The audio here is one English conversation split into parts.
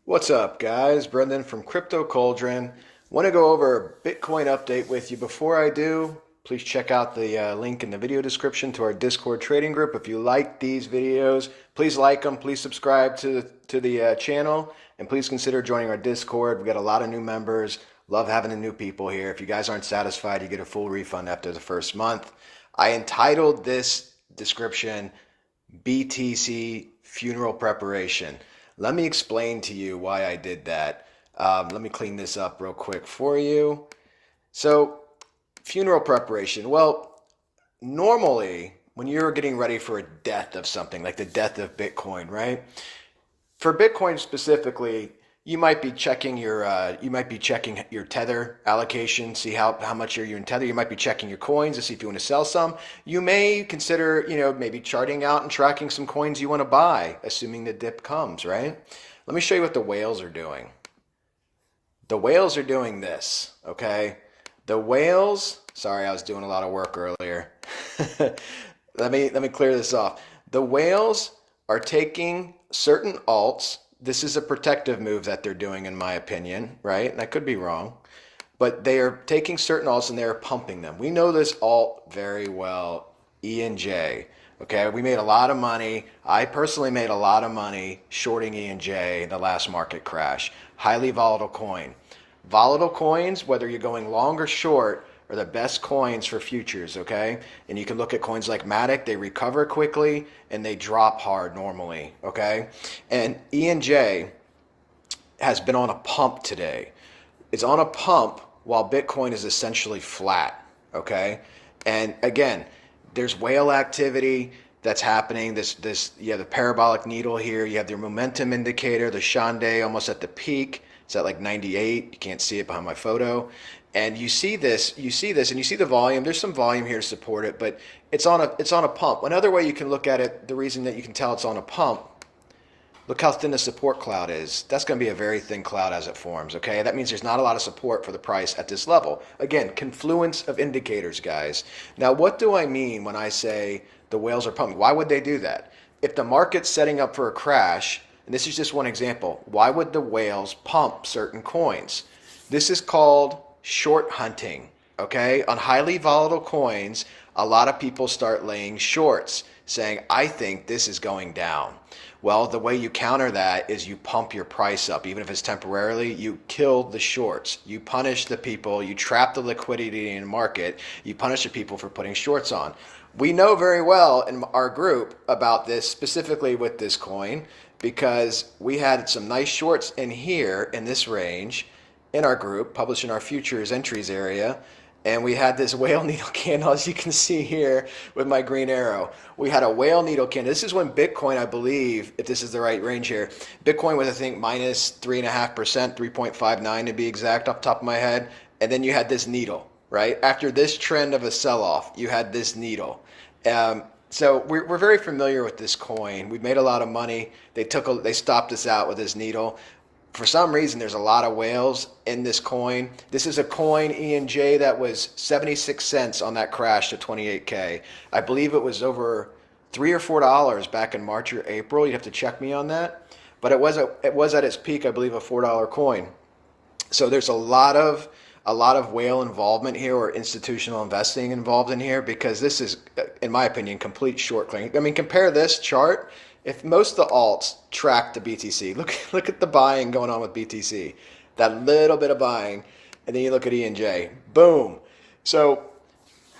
What's up, guys? Brendan from Crypto Cauldron. Want to go over a Bitcoin update with you. Before I do, please check out the link in the video description to our Discord trading group. If you like these videos, please like them. Please subscribe to the channel, and please consider joining our Discord. We got a lot of new members. Love having the new people here. If you guys aren't satisfied, you get a full refund after the first month. I entitled this description BTC Funeral Preparation. Let me explain to you why I did that. Let me clean this up real quick for you. So, funeral preparation. Well, normally, when you're getting ready for a death of something, like the death of Bitcoin, right? For Bitcoin specifically, you might be checking your tether allocation, see how much are you in tether. You might be checking your coins to see if you want to sell some. You may consider, maybe charting out and tracking some coins you want to buy, assuming the dip comes, right? Let me show you what the whales are doing. The whales are doing this, okay? The whales, sorry, I was doing a lot of work earlier. Let me clear this off. The whales are taking certain alts. This is a protective move that they're doing, in my opinion, right? And I could be wrong, but they are taking certain alts and they're pumping them. We know this alt very well, E and J. Okay, we made a lot of money. I personally made a lot of money shorting E and J in the last market crash. Highly volatile coin. Volatile coins, whether you're going long or short, are the best coins for futures, okay? And you can look at coins like Matic, they recover quickly and they drop hard normally, okay? And ENJ has been on a pump today. It's on a pump while Bitcoin is essentially flat, okay? And again, there's whale activity that's happening. You have the parabolic needle here. You have your momentum indicator, the Shande almost at the peak. It's at like 98. You can't see it behind my photo. And you see this, and you see the volume. There's some volume here to support it, but it's on a pump. Another way you can look at it, the reason that you can tell it's on a pump, look how thin the support cloud is. That's going to be a very thin cloud as it forms, okay? That means there's not a lot of support for the price at this level. Again, confluence of indicators, guys. Now, what do I mean when I say the whales are pumping? Why would they do that? If the market's setting up for a crash, and this is just one example, why would the whales pump certain coins? This is called short hunting, okay? On highly volatile coins, a lot of people start laying shorts, saying, I think this is going down. Well, the way you counter that is you pump your price up. Even if it's temporarily, you kill the shorts. You punish the people, you trap the liquidity in the market, you punish the people for putting shorts on. We know very well in our group about this, specifically with this coin, because we had some nice shorts in here in this range, in our group, published in our futures entries area, and we had this whale needle candle, as you can see here with my green arrow. We had a whale needle candle. This is when Bitcoin, I believe, if this is the right range here, Bitcoin was, I think, minus 3.5%, 3.59 to be exact off the top of my head, and then you had this needle, right? After this trend of a sell-off, you had this needle. So we're very familiar with this coin. We've made a lot of money. They stopped us out with this needle. For some reason, there's a lot of whales in this coin. This is a coin, ENJ, that was 76 cents on that crash to 28K. I believe it was over $3 or $4 back in March or April. You'd have to check me on that. But it was at its peak, I believe, a $4 coin. So there's a lot of whale involvement here, or institutional investing involved in here, because this is, in my opinion, complete short clearing. I mean, compare this chart. If most of the alts track the BTC, look at the buying going on with BTC, that little bit of buying, and then you look at ENJ, boom. So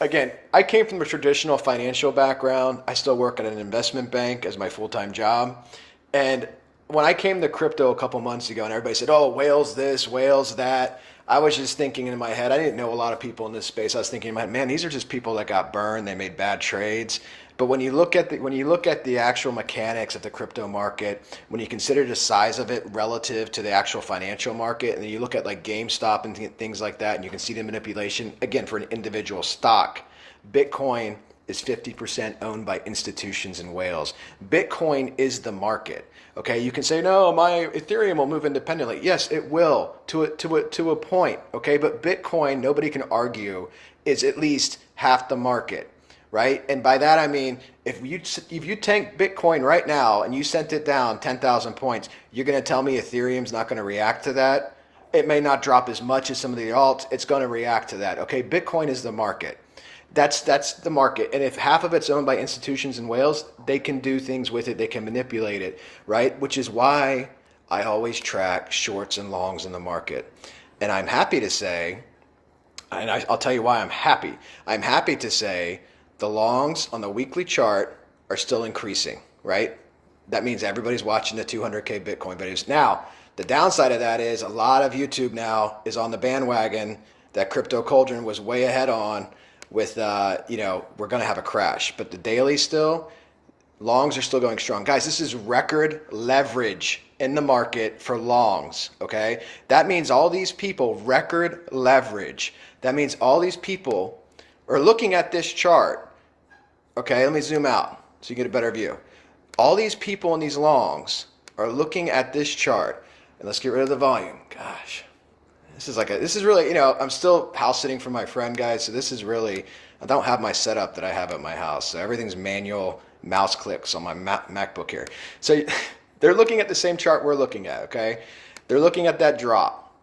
again, I came from a traditional financial background. I still work at an investment bank as my full-time job. And when I came to crypto a couple months ago and everybody said, oh, whales this, whales that, I was just thinking in my head, I didn't know a lot of people in this space. I was thinking in my head, man, these are just people that got burned. They made bad trades. But when you look at the actual mechanics of the crypto market, when you consider the size of it relative to the actual financial market, and then you look at like GameStop and things like that, and you can see the manipulation, again, for an individual stock, Bitcoin is 50% owned by institutions and whales. Bitcoin is the market. Okay, you can say, no, my Ethereum will move independently. Yes, it will to a point. Okay, but Bitcoin, nobody can argue, is at least half the market. right? And by that I mean if you tank Bitcoin right now and you sent it down 10,000 points, you're going to tell me Ethereum's not going to react to that? It may not drop as much as some of the alts. It's going to react to that. Okay, Bitcoin is the market. That's the market. And if half of it's owned by institutions in Wales, they can do things with it. They can manipulate it, right? Which is why I always track shorts and longs in the market. And I'm happy to say, and I'll tell you why I'm happy. I'm happy to say the longs on the weekly chart are still increasing, right? That means everybody's watching the 200K Bitcoin videos. Now, the downside of that is a lot of YouTube now is on the bandwagon that Crypto Cauldron was way ahead on with, we're going to have a crash. But the daily still, longs are still going strong. Guys, this is record leverage in the market for longs, okay? That means all these people, record leverage. That means all these people are looking at this chart. Okay, let me zoom out so you get a better view. All these people in these longs are looking at this chart. And let's get rid of the volume. Gosh, this is really, I'm still house sitting for my friend, guys. So this is really, I don't have my setup that I have at my house. So everything's manual mouse clicks on my MacBook here. So they're looking at the same chart we're looking at, okay? They're looking at that drop,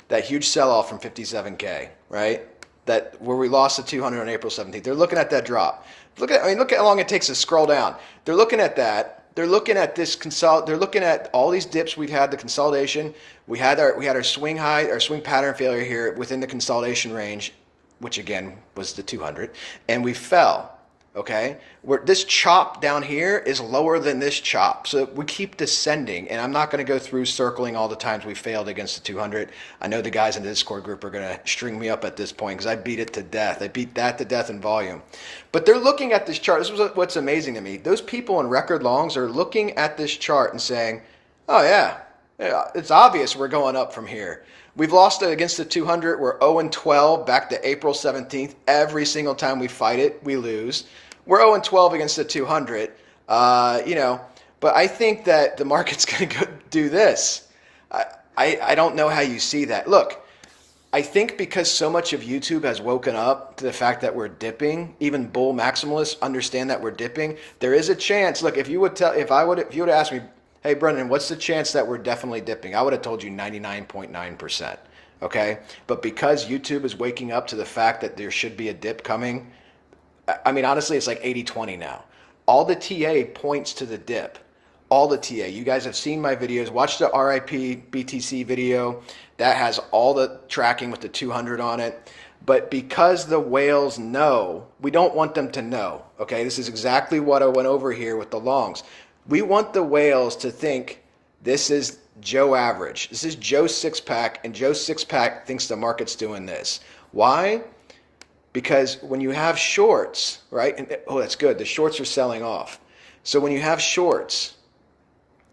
that huge sell-off from 57K, right? That where we lost the 200 on April 17th. They're looking at that drop. Look at how long it takes to scroll down. They're looking at that. They're looking at this they're looking at all these dips we've had, the consolidation. We had our swing high, our swing pattern failure here within the consolidation range, which again was the 200, and we fell. Okay, this chop down here is lower than this chop, so we keep descending. And I'm not going to go through circling all the times we failed against the 200. I know the guys in the Discord group are going to string me up at this point because I beat it to death. I beat that to death in volume. But they're looking at this chart. This is what's amazing to me. Those people in record longs are looking at this chart and saying, "Oh yeah, it's obvious we're going up from here." We've lost it against the 200. We're 0-12 back to April 17th. Every single time we fight it, we lose. We're 0-12 against the 200, but I think that the market's going to go do this. I don't know how you see that. Look, I think because so much of YouTube has woken up to the fact that we're dipping, even bull maximalists understand that we're dipping. There is a chance. Look, if you would have asked me, "Hey, Brendan, what's the chance that we're definitely dipping?" I would have told you 99.9%. Okay, but because YouTube is waking up to the fact that there should be a dip coming. I mean, honestly, it's like 80-20 now. All the TA points to the dip. All the TA. You guys have seen my videos. Watch the RIP BTC video. That has all the tracking with the 200 on it. But because the whales know, we don't want them to know. Okay, this is exactly what I went over here with the longs. We want the whales to think this is Joe average. This is Joe six-pack, and Joe six-pack thinks the market's doing this. Why? Because when you have shorts, right? And, oh, that's good. The shorts are selling off. So when you have shorts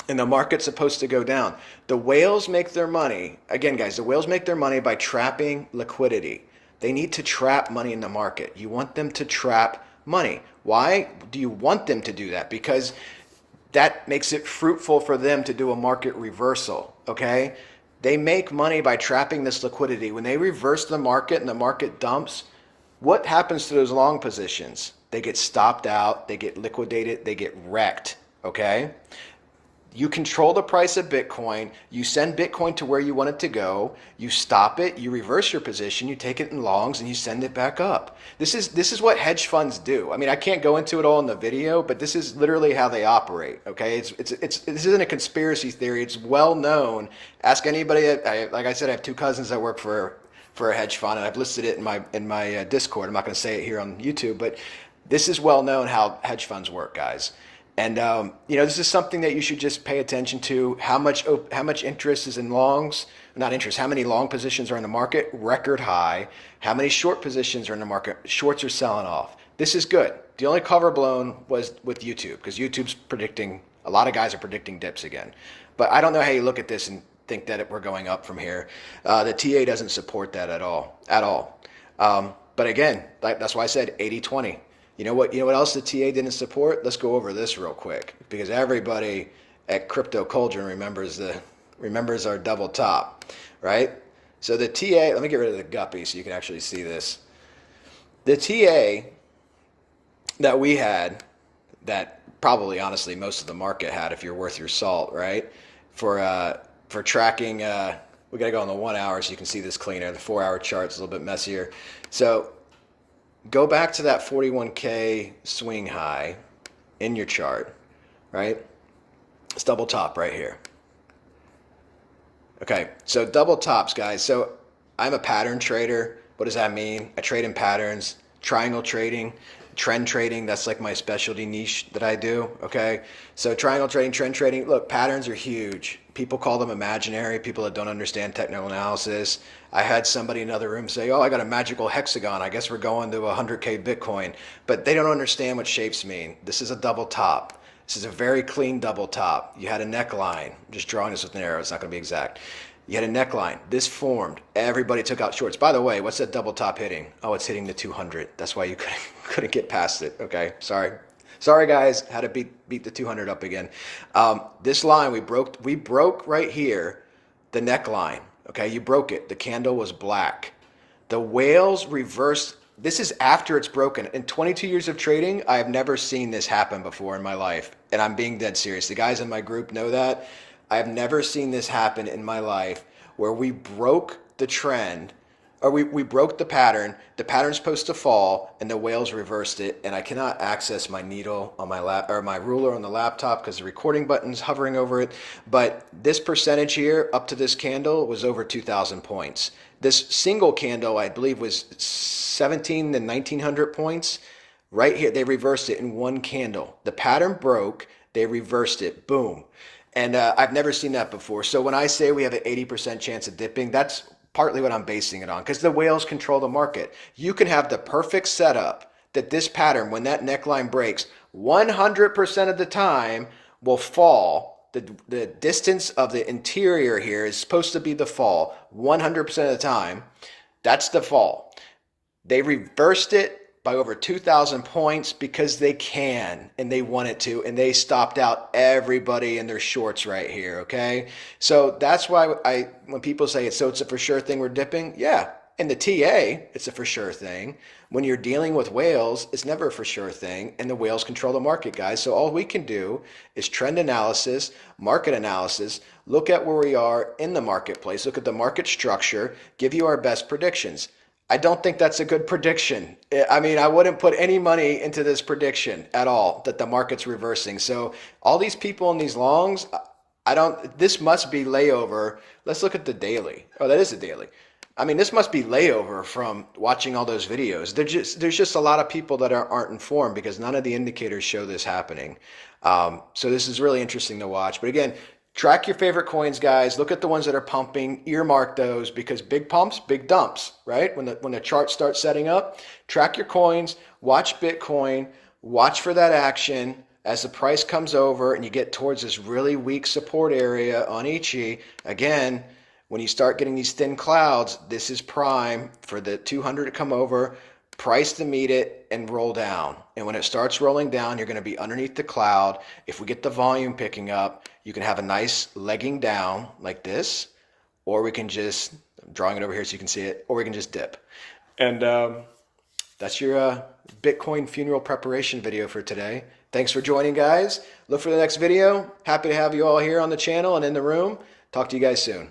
and the market's supposed to go down, the whales make their money. Again, guys, the whales make their money by trapping liquidity. They need to trap money in the market. You want them to trap money. Why do you want them to do that? Because that makes it fruitful for them to do a market reversal, okay? They make money by trapping this liquidity. When they reverse the market and the market dumps, what happens to those long positions? They get stopped out, they get liquidated, they get wrecked, okay? You control the price of Bitcoin, you send Bitcoin to where you want it to go, you stop it, you reverse your position, you take it in longs, and you send it back up. This is what hedge funds do. I mean, I can't go into it all in the video, but this is literally how they operate, okay? This isn't a conspiracy theory, it's well known. Ask anybody, like I said, I have two cousins that work for a hedge fund, and I've listed it in my Discord. I'm not going to say it here on YouTube, but this is well known how hedge funds work, guys. And this is something that you should just pay attention to. How much interest is in longs? Not interest. How many long positions are in the market? Record high. How many short positions are in the market? Shorts are selling off. This is good. The only cover blown was with YouTube because YouTube's predicting. A lot of guys are predicting dips again. But I don't know how you look at this and think that we're going up from here. The TA doesn't support that at all. But again, that's why I said 80-20. You know what else the TA didn't support? Let's go over this real quick because everybody at Crypto Cauldron remembers our double top, right? So the TA, let me get rid of the guppy so you can actually see this. The TA that we had, that probably honestly most of the market had if you're worth your salt, right? For tracking, we got to go on the 1 hour so you can see this cleaner. The 4 hour chart's a little bit messier. So go back to that 41K swing high in your chart, right? It's double top right here. Okay, so double tops, guys. So I'm a pattern trader. What does that mean? I trade in patterns, triangle trading, trend trading. That's like my specialty niche that I do. Okay, so triangle trading, trend trading. Look, patterns are huge. People call them imaginary. People that don't understand technical analysis. I had somebody in another room say, "Oh, I got a magical hexagon. I guess we're going to 100K Bitcoin," but they don't understand what shapes mean. This is a double top. This is a very clean double top. You had a neckline. I'm just drawing this with an arrow. It's not going to be exact. You had a neckline. This formed. Everybody took out shorts. By the way, what's that double top hitting? Oh, it's hitting the 200. That's why you couldn't get past it. Okay, sorry. Sorry, guys. Had to beat the 200 up again. This line we broke right here, the neckline. Okay, you broke it. The candle was black. The whales reversed. This is after it's broken. In 22 years of trading, I have never seen this happen before in my life. And I'm being dead serious. The guys in my group know that. I have never seen this happen in my life where we broke the trend, or we broke the pattern. The pattern's supposed to fall, and the whales reversed it. And I cannot access my needle on my lap, or my ruler on the laptop, because the recording button's hovering over it. But this percentage here, up to this candle, was over 2,000 points. This single candle, I believe, was 17 to 1,900 points. Right here, they reversed it in one candle. The pattern broke, they reversed it, boom. And I've never seen that before. So when I say we have an 80% chance of dipping, that's partly what I'm basing it on, because the whales control the market. You can have the perfect setup that this pattern, when that neckline breaks, 100% of the time will fall. The distance of the interior here is supposed to be the fall 100% of the time. That's the fall. They reversed it by over 2,000 points because they can and they want it to, and they stopped out everybody in their shorts right here, okay? So that's why when people say it's a for sure thing we're dipping, yeah. In the TA, it's a for sure thing. When you're dealing with whales, it's never a for sure thing, and the whales control the market, guys. So all we can do is trend analysis, market analysis, look at where we are in the marketplace, look at the market structure, give you our best predictions. I don't think that's a good prediction. I mean, I wouldn't put any money into this prediction at all, that the market's reversing. So all these people in these longs, this must be layover. Let's look at the daily. Oh, that is a daily. I mean, this must be layover from watching all those videos. There's just a lot of people that aren't informed because none of the indicators show this happening. So this is really interesting to watch. But again, track your favorite coins, guys. Look at the ones that are pumping. Earmark those, because big pumps, big dumps, right? When the chart starts setting up, track your coins, watch Bitcoin, watch for that action. As the price comes over and you get towards this really weak support area on Ichi, again, when you start getting these thin clouds, this is prime for the 200 to come over, price to meet it, and roll down. And when it starts rolling down, you're going to be underneath the cloud. If we get the volume picking up, you can have a nice legging down like this, or we can just, I'm drawing it over here so you can see it, or we can just dip. And that's your Bitcoin funeral preparation video for today. Thanks for joining, guys. Look for the next video. Happy to have you all here on the channel and in the room. Talk to you guys soon.